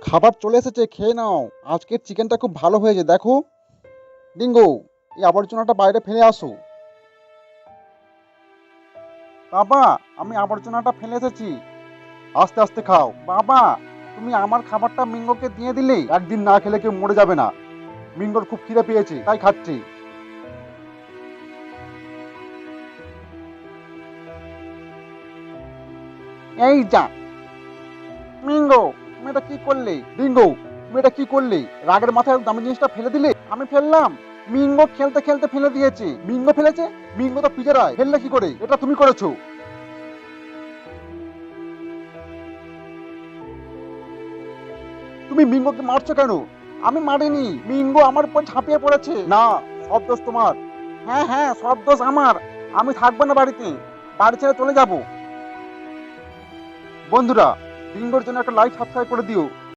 খাবার চলে এসেছে, খেয়ে নাও। আজকের চিকেনটা খুব ভালো হয়েছে দেখো। ডিঙ্গো, এই আবর্জনাটা বাইরে ফেলে আসো। বাবা, আমি আবর্জনাটা ফেলে এসেছি। আস্তে আস্তে খাও। বাবা, তুমি আমার খাবারটা মিঙ্গোকে দিয়ে দিলে। একদিন না খেলে কেউ মরে যাবে না। মিঙ্গোর খুব খিদে পেয়েছে তাই খাচ্ছে। এই যা। মিঙ্গো, তুমি এটা কি করলে? ডিঙ্গো, তুমি এটা কি করলে? রাগের মাথায় দামি জিনিসটা ফেলে দিলে। আমি ফেললাম? মিঙ্গো খেলতে খেলতে ফেলে দিয়েছে। মিঙ্গো ফেলেছে? মিঙ্গো তো পিজরায়, ফেললে কি করে? এটা তুমি করেছো। তুমি মিঙ্গোকে মারছো কেন? আমি মারিনি, মিঙ্গো আমার উপর ঝাঁপিয়ে পড়েছে। না, সব দোষ তোমার। হ্যাঁ হ্যাঁ, সব দোষ আমার। আমি থাকবো না বাড়িতে, বাড়ি ছেড়ে চলে যাব। বন্ধুরা, বিঙ্গোর জন্য একটা লাইক সাবস্ক্রাইব করে দিও।